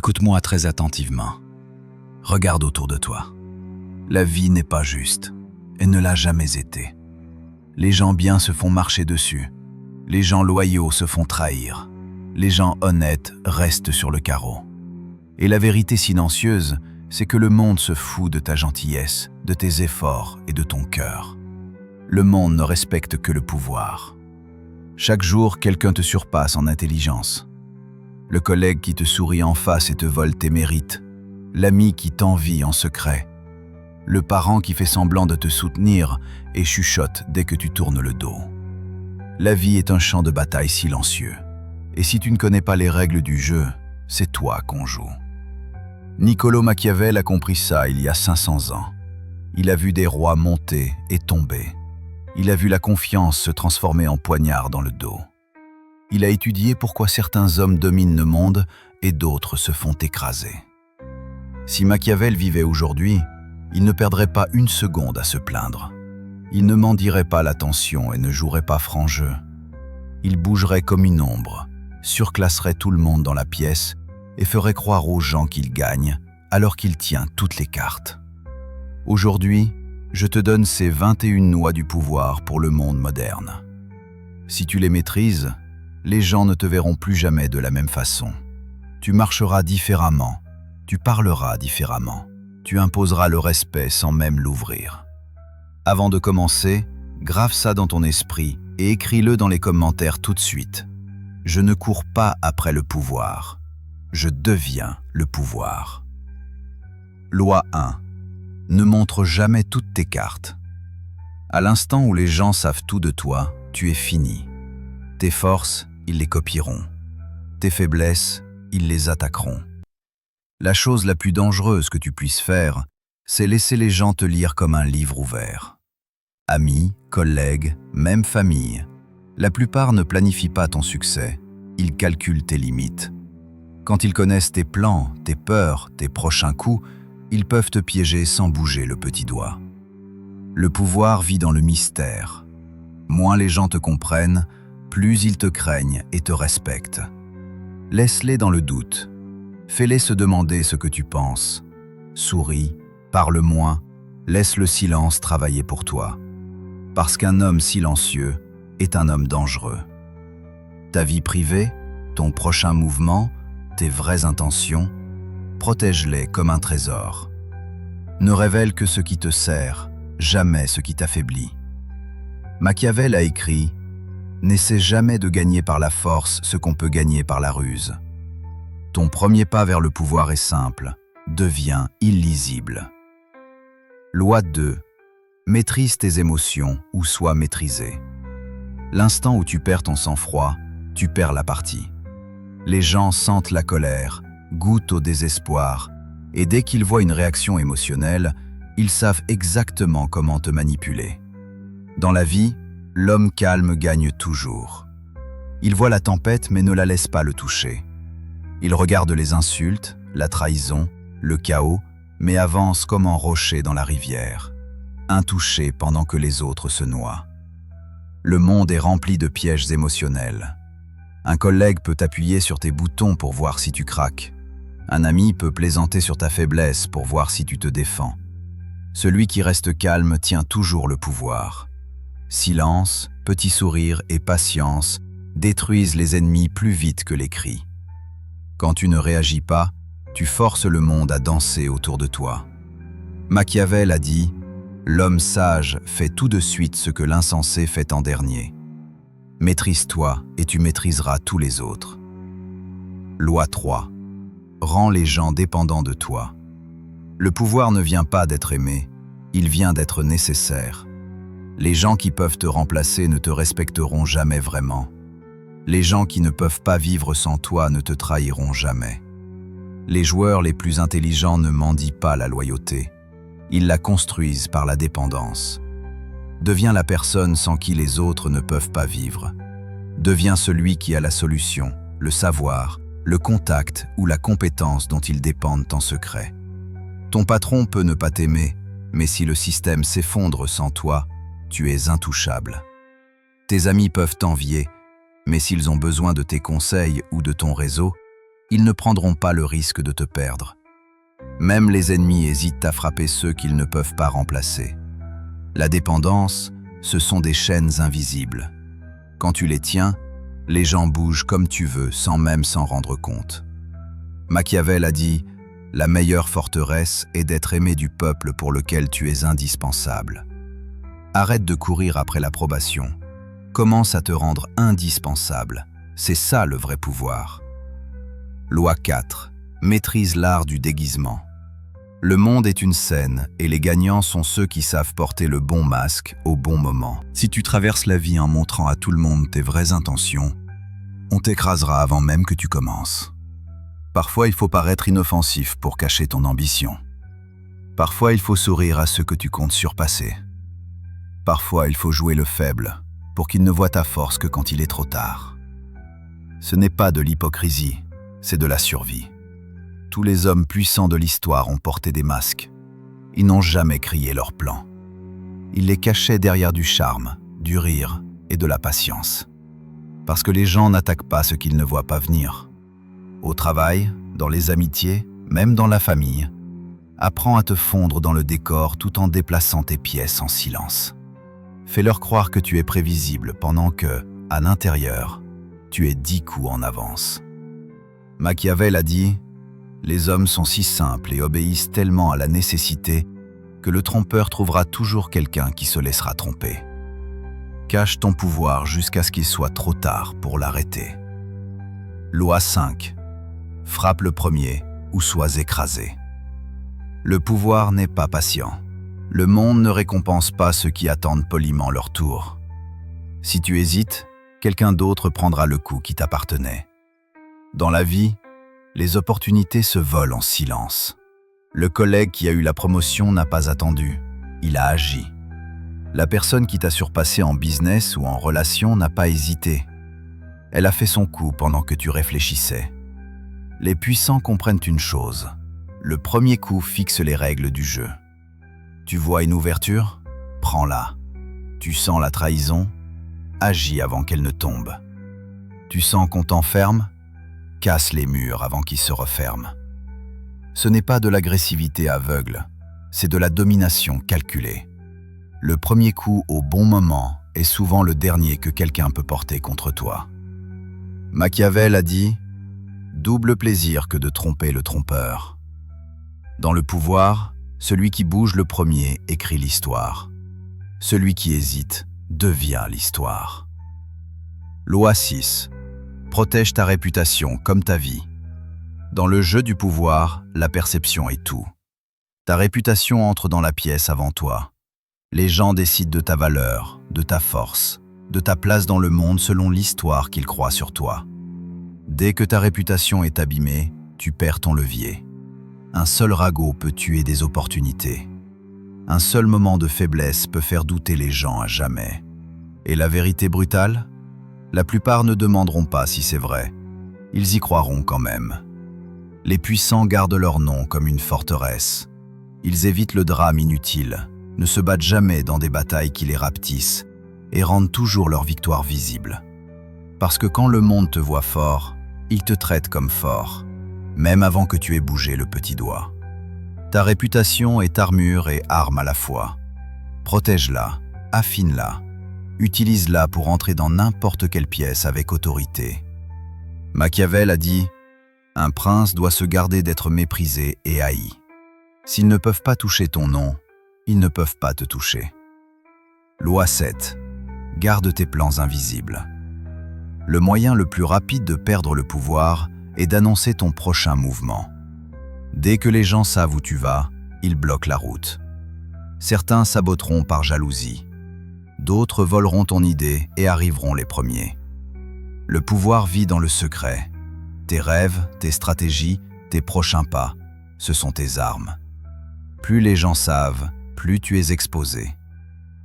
Écoute-moi très attentivement. Regarde autour de toi. La vie n'est pas juste et ne l'a jamais été. Les gens bien se font marcher dessus. Les gens loyaux se font trahir. Les gens honnêtes restent sur le carreau. Et la vérité silencieuse, c'est que le monde se fout de ta gentillesse, de tes efforts et de ton cœur. Le monde ne respecte que le pouvoir. Chaque jour, quelqu'un te surpasse en intelligence. Le collègue qui te sourit en face et te vole tes mérites. L'ami qui t'envie en secret. Le parent qui fait semblant de te soutenir et chuchote dès que tu tournes le dos. La vie est un champ de bataille silencieux. Et si tu ne connais pas les règles du jeu, c'est toi qu'on joue. Niccolò Machiavel a compris ça il y a 500 ans. Il a vu des rois monter et tomber. Il a vu la confiance se transformer en poignard dans le dos. Il a étudié pourquoi certains hommes dominent le monde et d'autres se font écraser. Si Machiavel vivait aujourd'hui, il ne perdrait pas une seconde à se plaindre. Il ne mendierait pas l'attention et ne jouerait pas franc jeu. Il bougerait comme une ombre, surclasserait tout le monde dans la pièce et ferait croire aux gens qu'il gagne alors qu'il tient toutes les cartes. Aujourd'hui, je te donne ces 21 lois du pouvoir pour le monde moderne. Si tu les maîtrises, les gens ne te verront plus jamais de la même façon. Tu marcheras différemment, tu parleras différemment, tu imposeras le respect sans même l'ouvrir. Avant de commencer, grave ça dans ton esprit et écris-le dans les commentaires tout de suite. Je ne cours pas après le pouvoir, je deviens le pouvoir. Loi 1. Ne montre jamais toutes tes cartes. À l'instant où les gens savent tout de toi, tu es fini. Tes forces, ils les copieront. Tes faiblesses, ils les attaqueront. La chose la plus dangereuse que tu puisses faire, c'est laisser les gens te lire comme un livre ouvert. Amis, collègues, même famille, la plupart ne planifient pas ton succès, ils calculent tes limites. Quand ils connaissent tes plans, tes peurs, tes prochains coups, ils peuvent te piéger sans bouger le petit doigt. Le pouvoir vit dans le mystère. Moins les gens te comprennent, plus ils te craignent et te respectent. Laisse-les dans le doute. Fais-les se demander ce que tu penses. Souris, parle moins, laisse le silence travailler pour toi. Parce qu'un homme silencieux est un homme dangereux. Ta vie privée, ton prochain mouvement, tes vraies intentions, protège-les comme un trésor. Ne révèle que ce qui te sert, jamais ce qui t'affaiblit. Machiavel a écrit « N'essaie jamais de gagner par la force ce qu'on peut gagner par la ruse. » Ton premier pas vers le pouvoir est simple, deviens illisible. Loi 2. Maîtrise tes émotions ou sois maîtrisé. L'instant où tu perds ton sang-froid, tu perds la partie. Les gens sentent la colère, goûtent au désespoir, et dès qu'ils voient une réaction émotionnelle, ils savent exactement comment te manipuler. Dans la vie, l'homme calme gagne toujours. Il voit la tempête mais ne la laisse pas le toucher. Il regarde les insultes, la trahison, le chaos, mais avance comme un rocher dans la rivière, intouché pendant que les autres se noient. Le monde est rempli de pièges émotionnels. Un collègue peut t'appuyer sur tes boutons pour voir si tu craques. Un ami peut plaisanter sur ta faiblesse pour voir si tu te défends. Celui qui reste calme tient toujours le pouvoir. Silence, petit sourire et patience détruisent les ennemis plus vite que les cris. Quand tu ne réagis pas, tu forces le monde à danser autour de toi. Machiavel a dit « L'homme sage fait tout de suite ce que l'insensé fait en dernier. Maîtrise-toi et tu maîtriseras tous les autres. » Loi 3. Rends les gens dépendants de toi. Le pouvoir ne vient pas d'être aimé, il vient d'être nécessaire. Les gens qui peuvent te remplacer ne te respecteront jamais vraiment. Les gens qui ne peuvent pas vivre sans toi ne te trahiront jamais. Les joueurs les plus intelligents ne mendient pas la loyauté. Ils la construisent par la dépendance. Deviens la personne sans qui les autres ne peuvent pas vivre. Deviens celui qui a la solution, le savoir, le contact ou la compétence dont ils dépendent en secret. Ton patron peut ne pas t'aimer, mais si le système s'effondre sans toi, tu es intouchable. Tes amis peuvent t'envier, mais s'ils ont besoin de tes conseils ou de ton réseau, Ils ne prendront pas le risque de te perdre. Même les ennemis hésitent à frapper ceux qu'ils ne peuvent pas remplacer. La dépendance, ce sont des chaînes invisibles. Quand tu les tiens, les gens bougent comme tu veux sans même s'en rendre compte. Machiavel a dit « La meilleure forteresse est d'être aimé du peuple pour lequel tu es indispensable ». Arrête de courir après l'approbation. Commence à te rendre indispensable. C'est ça le vrai pouvoir. Loi 4. Maîtrise l'art du déguisement. Le monde est une scène et les gagnants sont ceux qui savent porter le bon masque au bon moment. Si tu traverses la vie en montrant à tout le monde tes vraies intentions, on t'écrasera avant même que tu commences. Parfois, il faut paraître inoffensif pour cacher ton ambition. Parfois, il faut sourire à ceux que tu comptes surpasser. Parfois, il faut jouer le faible pour qu'ils ne voient ta force que quand il est trop tard. Ce n'est pas de l'hypocrisie, c'est de la survie. Tous les hommes puissants de l'histoire ont porté des masques. Ils n'ont jamais crié leurs plans. Ils les cachaient derrière du charme, du rire et de la patience. Parce que les gens n'attaquent pas ce qu'ils ne voient pas venir. Au travail, dans les amitiés, même dans la famille, apprends à te fondre dans le décor tout en déplaçant tes pièces en silence. Fais-leur croire que tu es prévisible pendant que, à l'intérieur, tu es 10 coups en avance. Machiavel a dit « Les hommes sont si simples et obéissent tellement à la nécessité que le trompeur trouvera toujours quelqu'un qui se laissera tromper. Cache ton pouvoir jusqu'à ce qu'il soit trop tard pour l'arrêter. » Loi 5. Frappe le premier ou sois écrasé. Le pouvoir n'est pas patient. Le monde ne récompense pas ceux qui attendent poliment leur tour. Si tu hésites, quelqu'un d'autre prendra le coup qui t'appartenait. Dans la vie, les opportunités se volent en silence. Le collègue qui a eu la promotion n'a pas attendu, il a agi. La personne qui t'a surpassé en business ou en relation n'a pas hésité. Elle a fait son coup pendant que tu réfléchissais. Les puissants comprennent une chose. Le premier coup fixe les règles du jeu. Tu vois une ouverture? Prends-la. Tu sens la trahison? Agis avant qu'elle ne tombe. Tu sens qu'on t'enferme? Casse les murs avant qu'ils se referment. Ce n'est pas de l'agressivité aveugle, c'est de la domination calculée. Le premier coup au bon moment est souvent le dernier que quelqu'un peut porter contre toi. Machiavel a dit « Double plaisir que de tromper le trompeur ». Dans le pouvoir, celui qui bouge le premier écrit l'histoire. Celui qui hésite devient l'histoire. Loi 6. Protège ta réputation comme ta vie. Dans le jeu du pouvoir, la perception est tout. Ta réputation entre dans la pièce avant toi. Les gens décident de ta valeur, de ta force, de ta place dans le monde selon l'histoire qu'ils croient sur toi. Dès que ta réputation est abîmée, tu perds ton levier. Un seul ragot peut tuer des opportunités. Un seul moment de faiblesse peut faire douter les gens à jamais. Et la vérité brutale? La plupart ne demanderont pas si c'est vrai. Ils y croiront quand même. Les puissants gardent leur nom comme une forteresse. Ils évitent le drame inutile, ne se battent jamais dans des batailles qui les rapetissent et rendent toujours leur victoire visible. Parce que quand le monde te voit fort, il te traite comme fort, même avant que tu aies bougé le petit doigt. Ta réputation est armure et arme à la fois. Protège-la, affine-la, utilise-la pour entrer dans n'importe quelle pièce avec autorité. Machiavel a dit « Un prince doit se garder d'être méprisé et haï. S'ils ne peuvent pas toucher ton nom, ils ne peuvent pas te toucher. » Loi 7. Garde tes plans invisibles. Le moyen le plus rapide de perdre le pouvoir est d'annoncer ton prochain mouvement. Dès que les gens savent où tu vas, ils bloquent la route. Certains saboteront par jalousie. D'autres voleront ton idée et arriveront les premiers. Le pouvoir vit dans le secret. Tes rêves, tes stratégies, tes prochains pas, ce sont tes armes. Plus les gens savent, plus tu es exposé.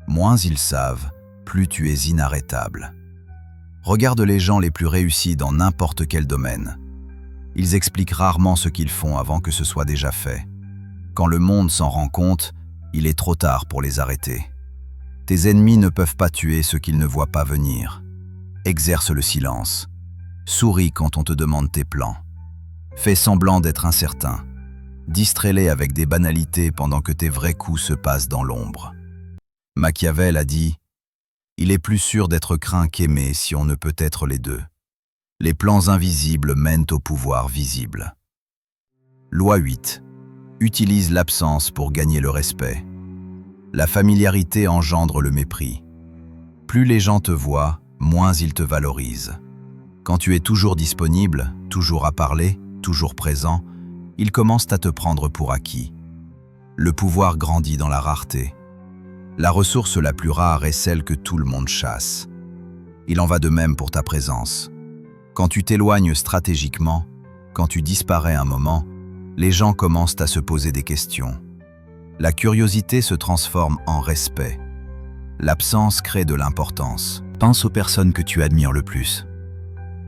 Moins ils savent, plus tu es inarrêtable. Regarde les gens les plus réussis dans n'importe quel domaine. Ils expliquent rarement ce qu'ils font avant que ce soit déjà fait. Quand le monde s'en rend compte, il est trop tard pour les arrêter. Tes ennemis ne peuvent pas tuer ce qu'ils ne voient pas venir. Exerce le silence. Souris quand on te demande tes plans. Fais semblant d'être incertain. Distrais-les avec des banalités pendant que tes vrais coups se passent dans l'ombre. Machiavel a dit « Il est plus sûr d'être craint qu'aimé si on ne peut être les deux. Les plans invisibles mènent au pouvoir visible. » Loi 8. Utilise l'absence pour gagner le respect. La familiarité engendre le mépris. Plus les gens te voient, moins ils te valorisent. Quand tu es toujours disponible, toujours à parler, toujours présent, ils commencent à te prendre pour acquis. Le pouvoir grandit dans la rareté. La ressource la plus rare est celle que tout le monde chasse. Il en va de même pour ta présence. Quand tu t'éloignes stratégiquement, quand tu disparais un moment, les gens commencent à se poser des questions. La curiosité se transforme en respect. L'absence crée de l'importance. Pense aux personnes que tu admires le plus.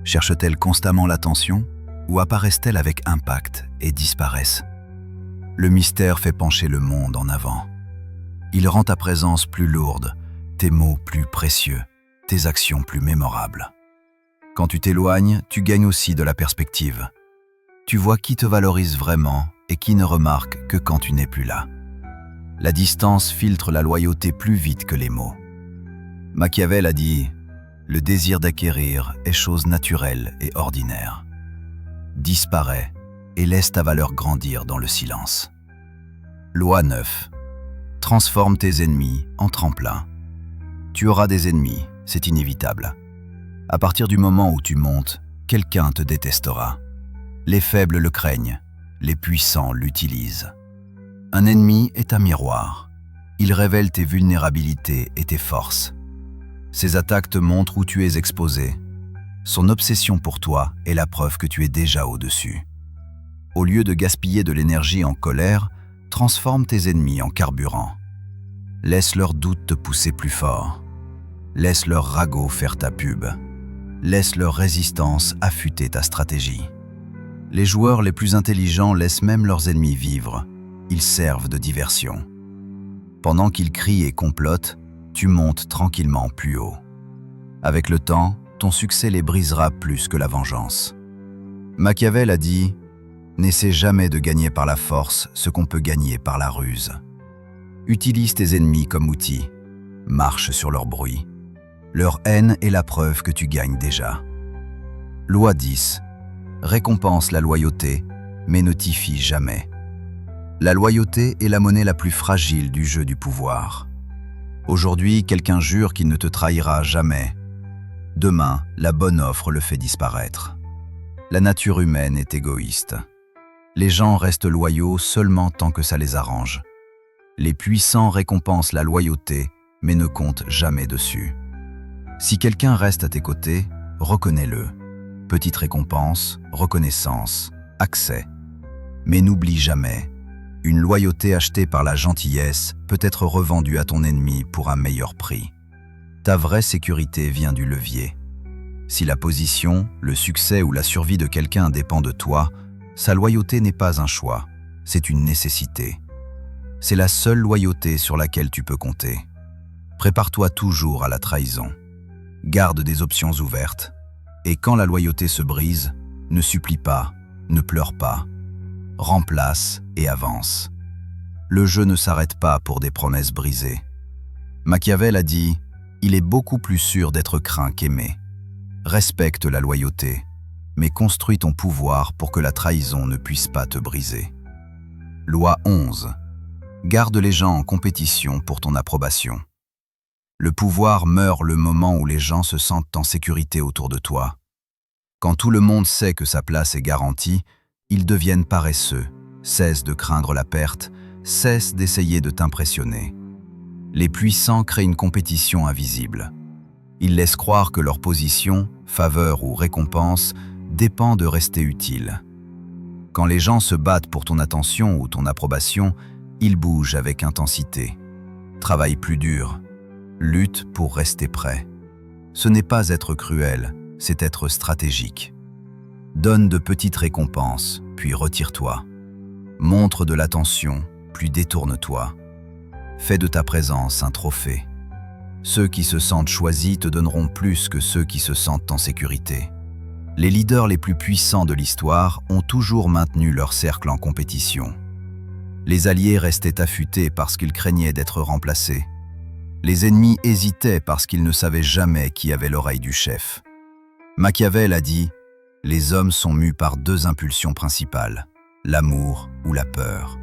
Cherchent-elles constamment l'attention ou apparaissent-elles avec impact et disparaissent? Le mystère fait pencher le monde en avant. Il rend ta présence plus lourde, tes mots plus précieux, tes actions plus mémorables. Quand tu t'éloignes, tu gagnes aussi de la perspective. Tu vois qui te valorise vraiment et qui ne remarque que quand tu n'es plus là. La distance filtre la loyauté plus vite que les mots. Machiavel a dit « Le désir d'acquérir est chose naturelle et ordinaire. Disparais et laisse ta valeur grandir dans le silence. » Loi 9. Transforme tes ennemis en tremplin. Tu auras des ennemis, c'est inévitable. À partir du moment où tu montes, quelqu'un te détestera. Les faibles le craignent, les puissants l'utilisent. Un ennemi est un miroir. Il révèle tes vulnérabilités et tes forces. Ses attaques te montrent où tu es exposé. Son obsession pour toi est la preuve que tu es déjà au-dessus. Au lieu de gaspiller de l'énergie en colère, transforme tes ennemis en carburant. Laisse leurs doutes te pousser plus fort. Laisse leurs ragots faire ta pub. Laisse leur résistance affûter ta stratégie. Les joueurs les plus intelligents laissent même leurs ennemis vivre. Ils servent de diversion. Pendant qu'ils crient et complotent, tu montes tranquillement plus haut. Avec le temps, ton succès les brisera plus que la vengeance. Machiavel a dit « N'essaie jamais de gagner par la force ce qu'on peut gagner par la ruse. » Utilise tes ennemis comme outil. Marche sur leur bruit. Leur haine est la preuve que tu gagnes déjà. Loi 10. Récompense la loyauté, mais ne t'y fie jamais. La loyauté est la monnaie la plus fragile du jeu du pouvoir. Aujourd'hui, quelqu'un jure qu'il ne te trahira jamais. Demain, la bonne offre le fait disparaître. La nature humaine est égoïste. Les gens restent loyaux seulement tant que ça les arrange. Les puissants récompensent la loyauté, mais ne comptent jamais dessus. Si quelqu'un reste à tes côtés, reconnais-le. Petite récompense, reconnaissance, accès. Mais n'oublie jamais, une loyauté achetée par la gentillesse peut être revendue à ton ennemi pour un meilleur prix. Ta vraie sécurité vient du levier. Si la position, le succès ou la survie de quelqu'un dépend de toi, sa loyauté n'est pas un choix, c'est une nécessité. C'est la seule loyauté sur laquelle tu peux compter. Prépare-toi toujours à la trahison. Garde des options ouvertes. Et quand la loyauté se brise, ne supplie pas, ne pleure pas. Remplace et avance. Le jeu ne s'arrête pas pour des promesses brisées. Machiavel a dit « Il est beaucoup plus sûr d'être craint qu'aimé. Respecte la loyauté, mais construis ton pouvoir pour que la trahison ne puisse pas te briser. » Loi 11. Garde les gens en compétition pour ton approbation. Le pouvoir meurt le moment où les gens se sentent en sécurité autour de toi. Quand tout le monde sait que sa place est garantie, ils deviennent paresseux, cessent de craindre la perte, cessent d'essayer de t'impressionner. Les puissants créent une compétition invisible. Ils laissent croire que leur position, faveur ou récompense dépend de rester utile. Quand les gens se battent pour ton attention ou ton approbation, ils bougent avec intensité, travaillent plus dur, luttent pour rester prêts. Ce n'est pas être cruel, c'est être stratégique. Donne de petites récompenses, puis retire-toi. Montre de l'attention, puis détourne-toi. Fais de ta présence un trophée. Ceux qui se sentent choisis te donneront plus que ceux qui se sentent en sécurité. Les leaders les plus puissants de l'histoire ont toujours maintenu leur cercle en compétition. Les alliés restaient affûtés parce qu'ils craignaient d'être remplacés. Les ennemis hésitaient parce qu'ils ne savaient jamais qui avait l'oreille du chef. Machiavel a dit « Les hommes sont mus par deux impulsions principales, l'amour ou la peur.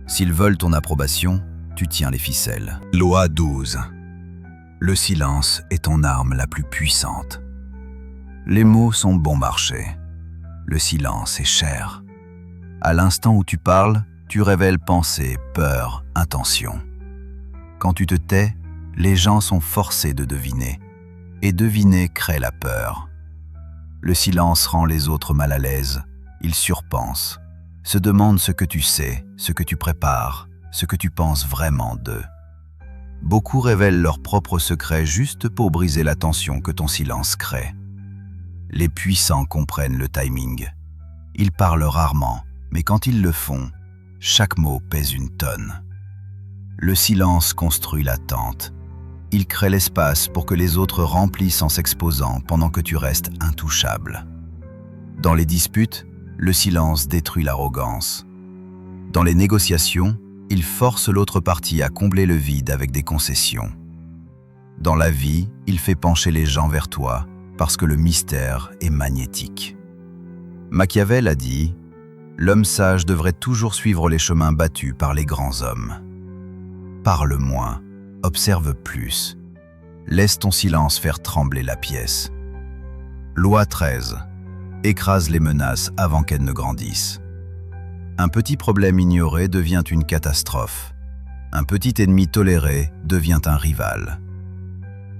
S'ils veulent ton approbation, tu tiens les ficelles. » Loi 12. Le silence est ton arme la plus puissante. Les mots sont bon marché. Le silence est cher. À l'instant où tu parles, tu révèles pensée, peur, intention. Quand tu te tais, les gens sont forcés de deviner. Et deviner crée la peur. Le silence rend les autres mal à l'aise. Ils surpensent, se demandent ce que tu sais, ce que tu prépares, ce que tu penses vraiment d'eux. Beaucoup révèlent leurs propres secrets juste pour briser la tension que ton silence crée. Les puissants comprennent le timing. Ils parlent rarement, mais quand ils le font, chaque mot pèse une tonne. Le silence construit l'attente. Il crée l'espace pour que les autres remplissent en s'exposant pendant que tu restes intouchable. Dans les disputes, le silence détruit l'arrogance. Dans les négociations, il force l'autre partie à combler le vide avec des concessions. Dans la vie, il fait pencher les gens vers toi parce que le mystère est magnétique. Machiavel a dit « L'homme sage devrait toujours suivre les chemins battus par les grands hommes. » Parle moins, observe plus. Laisse ton silence faire trembler la pièce. Loi 13. Écrase les menaces avant qu'elles ne grandissent. Un petit problème ignoré devient une catastrophe. Un petit ennemi toléré devient un rival.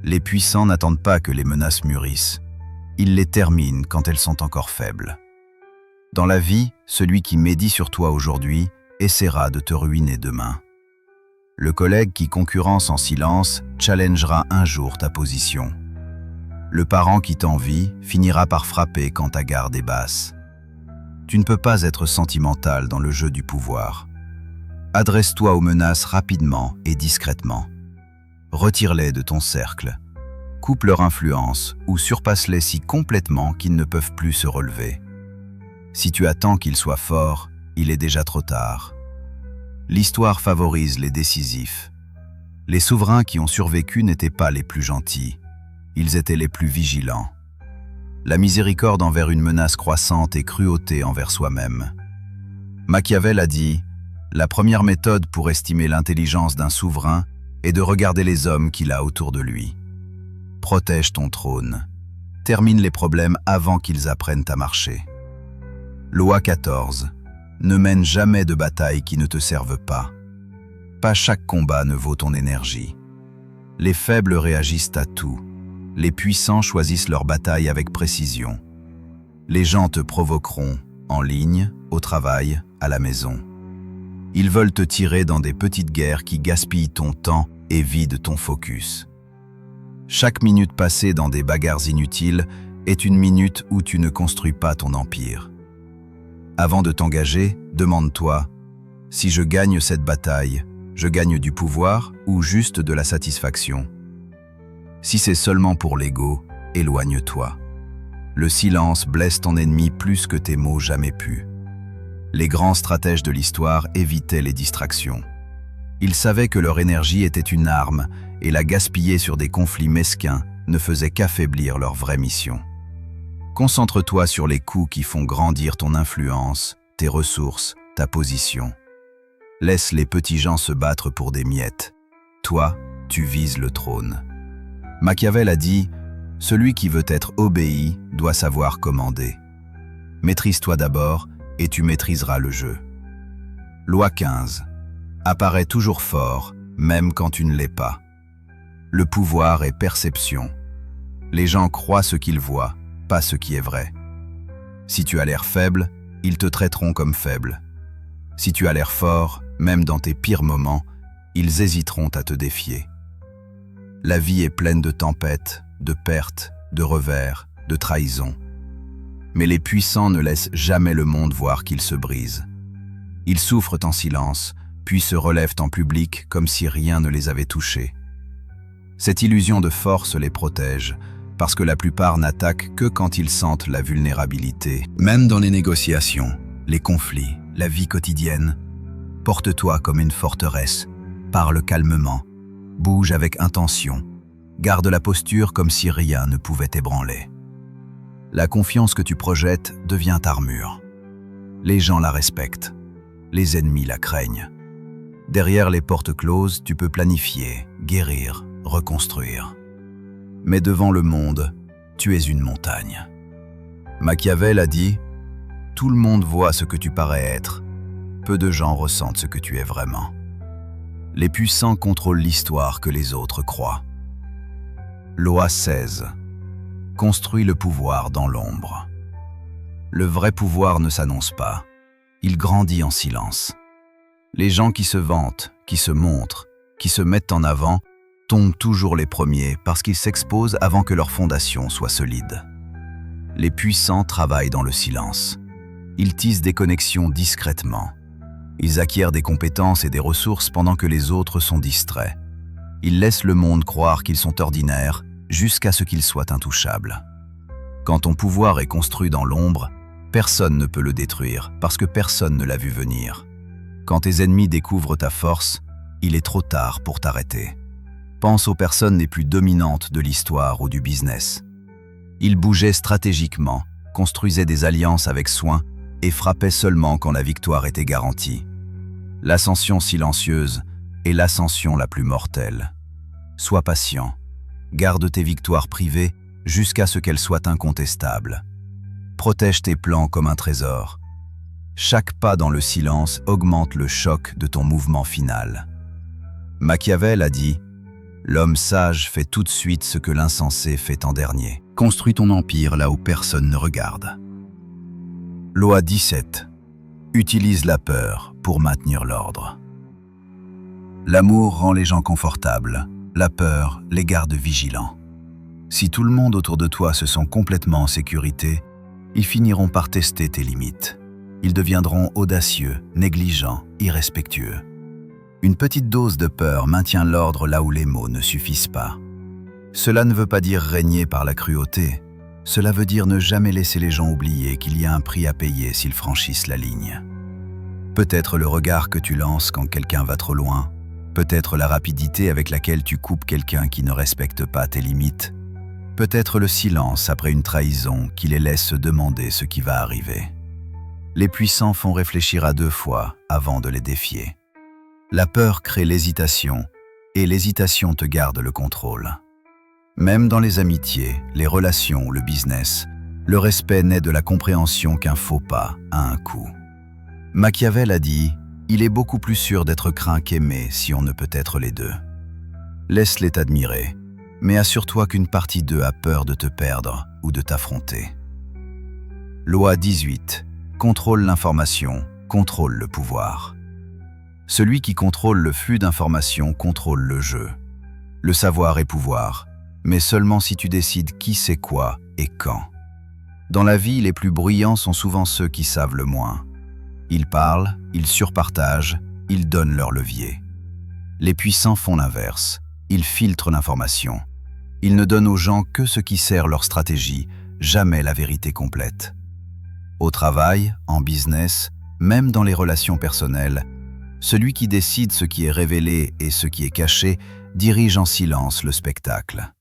Les puissants n'attendent pas que les menaces mûrissent. Ils les terminent quand elles sont encore faibles. Dans la vie, celui qui médit sur toi aujourd'hui essaiera de te ruiner demain. Le collègue qui concurrence en silence challengera un jour ta position. Le parent qui t'envie finira par frapper quand ta garde est basse. Tu ne peux pas être sentimental dans le jeu du pouvoir. Adresse-toi aux menaces rapidement et discrètement. Retire-les de ton cercle. Coupe leur influence ou surpasse-les si complètement qu'ils ne peuvent plus se relever. Si tu attends qu'ils soient forts, il est déjà trop tard. L'histoire favorise les décisifs. Les souverains qui ont survécu n'étaient pas les plus gentils. Ils étaient les plus vigilants. La miséricorde envers une menace croissante et cruauté envers soi-même. Machiavel a dit « La première méthode pour estimer l'intelligence d'un souverain est de regarder les hommes qu'il a autour de lui. Protège ton trône. Termine les problèmes avant qu'ils apprennent à marcher. » Loi 14. Ne mène jamais de bataille qui ne te serve pas. Pas chaque combat ne vaut ton énergie. Les faibles réagissent à tout. Les puissants choisissent leur bataille avec précision. Les gens te provoqueront, en ligne, au travail, à la maison. Ils veulent te tirer dans des petites guerres qui gaspillent ton temps et vident ton focus. Chaque minute passée dans des bagarres inutiles est une minute où tu ne construis pas ton empire. Avant de t'engager, demande-toi « Si je gagne cette bataille, je gagne du pouvoir ou juste de la satisfaction ?» Si c'est seulement pour l'ego, éloigne-toi. Le silence blesse ton ennemi plus que tes mots jamais pu. Les grands stratèges de l'histoire évitaient les distractions. Ils savaient que leur énergie était une arme et la gaspiller sur des conflits mesquins ne faisait qu'affaiblir leur vraie mission. Concentre-toi sur les coups qui font grandir ton influence, tes ressources, ta position. Laisse les petits gens se battre pour des miettes. Toi, tu vises le trône. Machiavel a dit « Celui qui veut être obéi doit savoir commander. Maîtrise-toi d'abord et tu maîtriseras le jeu. » Loi 15. Apparaît toujours fort, même quand tu ne l'es pas. Le pouvoir est perception. Les gens croient ce qu'ils voient, pas ce qui est vrai. Si tu as l'air faible, ils te traiteront comme faible. Si tu as l'air fort, même dans tes pires moments, ils hésiteront à te défier. La vie est pleine de tempêtes, de pertes, de revers, de trahisons. Mais les puissants ne laissent jamais le monde voir qu'ils se brisent. Ils souffrent en silence, puis se relèvent en public comme si rien ne les avait touchés. Cette illusion de force les protège, parce que la plupart n'attaquent que quand ils sentent la vulnérabilité. Même dans les négociations, les conflits, la vie quotidienne, porte-toi comme une forteresse, parle calmement, bouge avec intention, garde la posture comme si rien ne pouvait t'ébranler. La confiance que tu projettes devient armure. Les gens la respectent, les ennemis la craignent. Derrière les portes closes, tu peux planifier, guérir, reconstruire. Mais devant le monde, tu es une montagne. Machiavel a dit « Tout le monde voit ce que tu parais être, peu de gens ressentent ce que tu es vraiment. » Les puissants contrôlent l'histoire que les autres croient. Loi 16. Construis le pouvoir dans l'ombre. Le vrai pouvoir ne s'annonce pas, il grandit en silence. Les gens qui se vantent, qui se montrent, qui se mettent en avant, tombent toujours les premiers parce qu'ils s'exposent avant que leur fondation soit solide. Les puissants travaillent dans le silence. Ils tissent des connexions discrètement. Ils acquièrent des compétences et des ressources pendant que les autres sont distraits. Ils laissent le monde croire qu'ils sont ordinaires jusqu'à ce qu'ils soient intouchables. Quand ton pouvoir est construit dans l'ombre, personne ne peut le détruire parce que personne ne l'a vu venir. Quand tes ennemis découvrent ta force, il est trop tard pour t'arrêter. Pense aux personnes les plus dominantes de l'histoire ou du business. Ils bougeaient stratégiquement, construisaient des alliances avec soin et frappaient seulement quand la victoire était garantie. L'ascension silencieuse est l'ascension la plus mortelle. Sois patient, garde tes victoires privées jusqu'à ce qu'elles soient incontestables. Protège tes plans comme un trésor. Chaque pas dans le silence augmente le choc de ton mouvement final. Machiavel a dit « L'homme sage fait tout de suite ce que l'insensé fait en dernier. » Construis ton empire là où personne ne regarde. Loi 17. Utilise la peur pour maintenir l'ordre. L'amour rend les gens confortables, la peur les garde vigilants. Si tout le monde autour de toi se sent complètement en sécurité, ils finiront par tester tes limites. Ils deviendront audacieux, négligents, irrespectueux. Une petite dose de peur maintient l'ordre là où les mots ne suffisent pas. Cela ne veut pas dire régner par la cruauté. Cela veut dire ne jamais laisser les gens oublier qu'il y a un prix à payer s'ils franchissent la ligne. Peut-être le regard que tu lances quand quelqu'un va trop loin, peut-être la rapidité avec laquelle tu coupes quelqu'un qui ne respecte pas tes limites, peut-être le silence après une trahison qui les laisse se demander ce qui va arriver. Les puissants font réfléchir à 2 fois avant de les défier. La peur crée l'hésitation, et l'hésitation te garde le contrôle. Même dans les amitiés, les relations, le business, le respect naît de la compréhension qu'un faux pas a un coût. Machiavel a dit « Il est beaucoup plus sûr d'être craint qu'aimé si on ne peut être les deux. » Laisse-les t'admirer, mais assure-toi qu'une partie d'eux a peur de te perdre ou de t'affronter. Loi 18. Contrôle l'information, contrôle le pouvoir. Celui qui contrôle le flux d'informations contrôle le jeu. Le savoir est pouvoir, mais seulement si tu décides qui sait quoi et quand. Dans la vie, les plus bruyants sont souvent ceux qui savent le moins. Ils parlent, ils surpartagent, ils donnent leur levier. Les puissants font l'inverse, ils filtrent l'information. Ils ne donnent aux gens que ce qui sert leur stratégie, jamais la vérité complète. Au travail, en business, même dans les relations personnelles, celui qui décide ce qui est révélé et ce qui est caché dirige en silence le spectacle.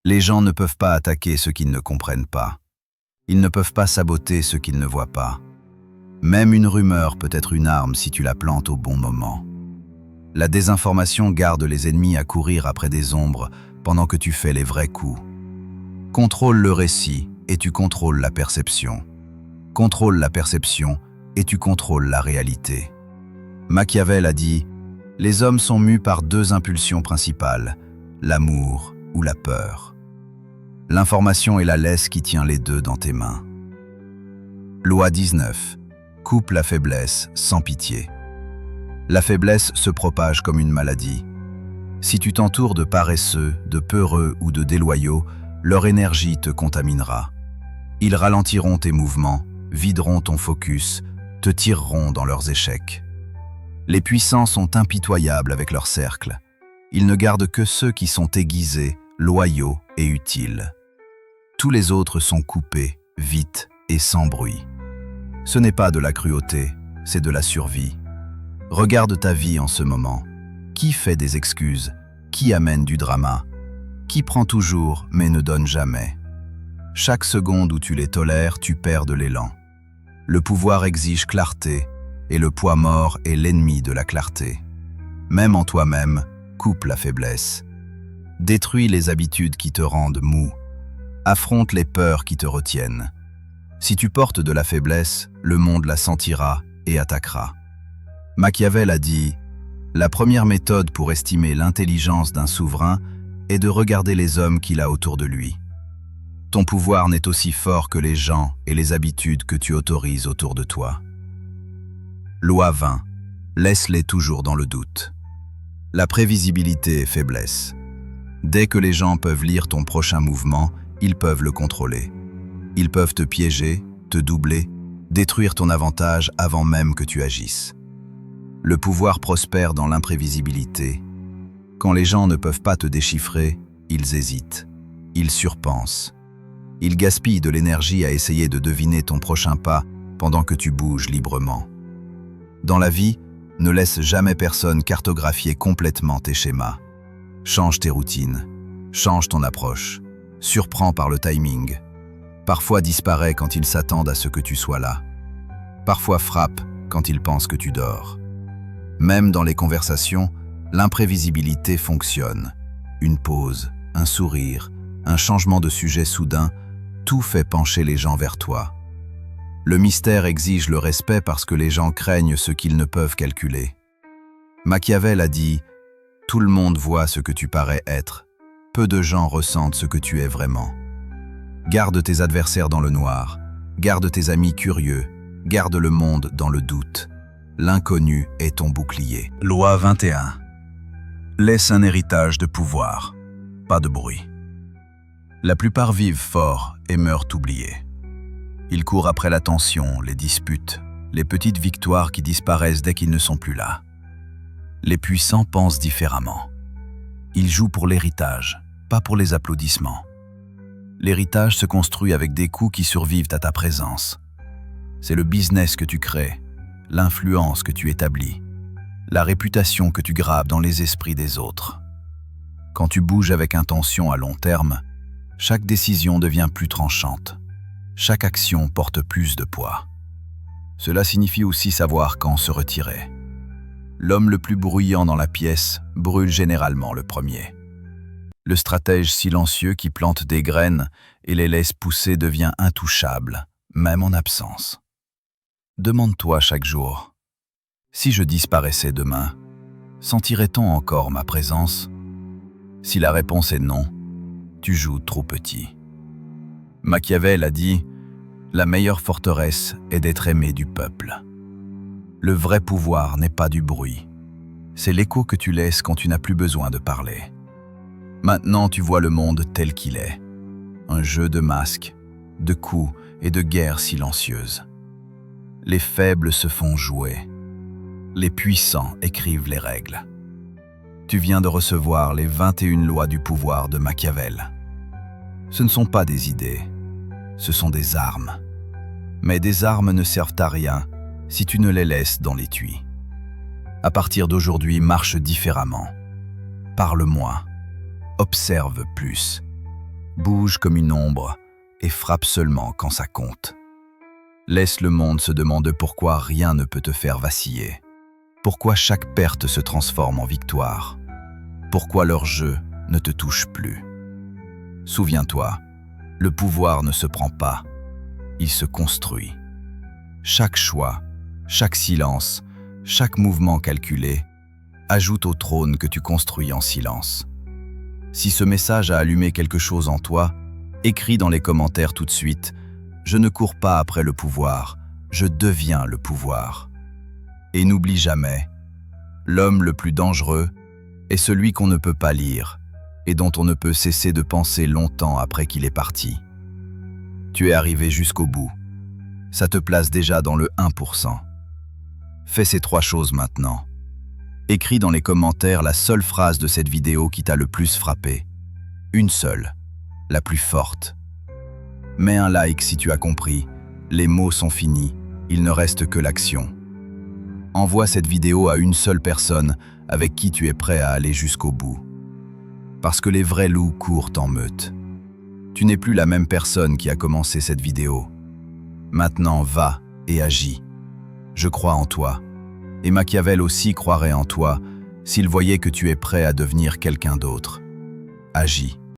Les gens ne peuvent pas attaquer ce qu'ils ne comprennent pas. Ils ne peuvent pas saboter ce qu'ils ne voient pas. Même une rumeur peut être une arme si tu la plantes au bon moment. La désinformation garde les ennemis à courir après des ombres pendant que tu fais les vrais coups. Contrôle le récit et tu contrôles la perception. Contrôle la perception et tu contrôles la réalité. Machiavel a dit « Les hommes sont mus par 2 impulsions principales, l'amour ou la peur. L'information est la laisse qui tient les 2 dans tes mains. » Loi 19. Coupe la faiblesse sans pitié. La faiblesse se propage comme une maladie. Si tu t'entoures de paresseux, de peureux ou de déloyaux, leur énergie te contaminera. Ils ralentiront tes mouvements, videront ton focus, te tireront dans leurs échecs. Les puissants sont impitoyables avec leur cercle. Ils ne gardent que ceux qui sont aiguisés, loyaux et utiles. Tous les autres sont coupés, vite et sans bruit. Ce n'est pas de la cruauté, c'est de la survie. Regarde ta vie en ce moment. Qui fait des excuses? Qui amène du drama? Qui prend toujours mais ne donne jamais? Chaque seconde où tu les tolères, tu perds de l'élan. Le pouvoir exige clarté, et le poids mort est l'ennemi de la clarté. Même en toi-même, coupe la faiblesse. Détruis les habitudes qui te rendent mou. Affronte les peurs qui te retiennent. Si tu portes de la faiblesse, le monde la sentira et attaquera. Machiavel a dit « La première méthode pour estimer l'intelligence d'un souverain est de regarder les hommes qu'il a autour de lui. » Ton pouvoir n'est aussi fort que les gens et les habitudes que tu autorises autour de toi. Loi 20. Laisse-les toujours dans le doute. La prévisibilité est faiblesse. Dès que les gens peuvent lire ton prochain mouvement, ils peuvent le contrôler. Ils peuvent te piéger, te doubler, détruire ton avantage avant même que tu agisses. Le pouvoir prospère dans l'imprévisibilité. Quand les gens ne peuvent pas te déchiffrer, ils hésitent, ils surpensent. Ils gaspillent de l'énergie à essayer de deviner ton prochain pas pendant que tu bouges librement. Dans la vie, ne laisse jamais personne cartographier complètement tes schémas. Change tes routines, change ton approche, surprends par le timing. Parfois disparaît quand ils s'attendent à ce que tu sois là. Parfois frappe quand ils pensent que tu dors. Même dans les conversations, l'imprévisibilité fonctionne. Une pause, un sourire, un changement de sujet soudain, tout fait pencher les gens vers toi. Le mystère exige le respect parce que les gens craignent ce qu'ils ne peuvent calculer. Machiavel a dit « Tout le monde voit ce que tu parais être. Peu de gens ressentent ce que tu es vraiment. » Garde tes adversaires dans le noir, garde tes amis curieux, garde le monde dans le doute. L'inconnu est ton bouclier. Loi 21. Laisse un héritage de pouvoir, pas de bruit. La plupart vivent fort et meurent oubliés. Ils courent après l'attention, les disputes, les petites victoires qui disparaissent dès qu'ils ne sont plus là. Les puissants pensent différemment. Ils jouent pour l'héritage, pas pour les applaudissements. L'héritage se construit avec des coups qui survivent à ta présence. C'est le business que tu crées, l'influence que tu établis, la réputation que tu graves dans les esprits des autres. Quand tu bouges avec intention à long terme, chaque décision devient plus tranchante. Chaque action porte plus de poids. Cela signifie aussi savoir quand se retirer. L'homme le plus bruyant dans la pièce brûle généralement le premier. Le stratège silencieux qui plante des graines et les laisse pousser devient intouchable, même en absence. Demande-toi chaque jour, si je disparaissais demain, sentirait-on encore ma présence? Si la réponse est non, tu joues trop petit. Machiavel a dit « La meilleure forteresse est d'être aimé du peuple ». Le vrai pouvoir n'est pas du bruit. C'est l'écho que tu laisses quand tu n'as plus besoin de parler. Maintenant, tu vois le monde tel qu'il est. Un jeu de masques, de coups et de guerres silencieuses. Les faibles se font jouer. Les puissants écrivent les règles. Tu viens de recevoir les 21 lois du pouvoir de Machiavel. Ce ne sont pas des idées, ce sont des armes. Mais des armes ne servent à rien si tu ne les laisses dans l'étui. À partir d'aujourd'hui, marche différemment. Parle moins. Observe plus. Bouge comme une ombre et frappe seulement quand ça compte. Laisse le monde se demander pourquoi rien ne peut te faire vaciller. Pourquoi chaque perte se transforme en victoire. Pourquoi leur jeu ne te touche plus. Souviens-toi, le pouvoir ne se prend pas, il se construit. Chaque choix, chaque silence, chaque mouvement calculé ajoute au trône que tu construis en silence. Si ce message a allumé quelque chose en toi, écris dans les commentaires tout de suite « Je ne cours pas après le pouvoir, je deviens le pouvoir ». Et n'oublie jamais, l'homme le plus dangereux est celui qu'on ne peut pas lire et dont on ne peut cesser de penser longtemps après qu'il est parti. Tu es arrivé jusqu'au bout. Ça te place déjà dans le 1%. Fais ces 3 choses maintenant. Écris dans les commentaires la seule phrase de cette vidéo qui t'a le plus frappé. Une seule, la plus forte. Mets un like si tu as compris. Les mots sont finis, il ne reste que l'action. Envoie cette vidéo à une seule personne avec qui tu es prêt à aller jusqu'au bout. Parce que les vrais loups courent en meute. Tu n'es plus la même personne qui a commencé cette vidéo. Maintenant, va et agis. Je crois en toi. Et Machiavel aussi croirait en toi s'il voyait que tu es prêt à devenir quelqu'un d'autre. Agis.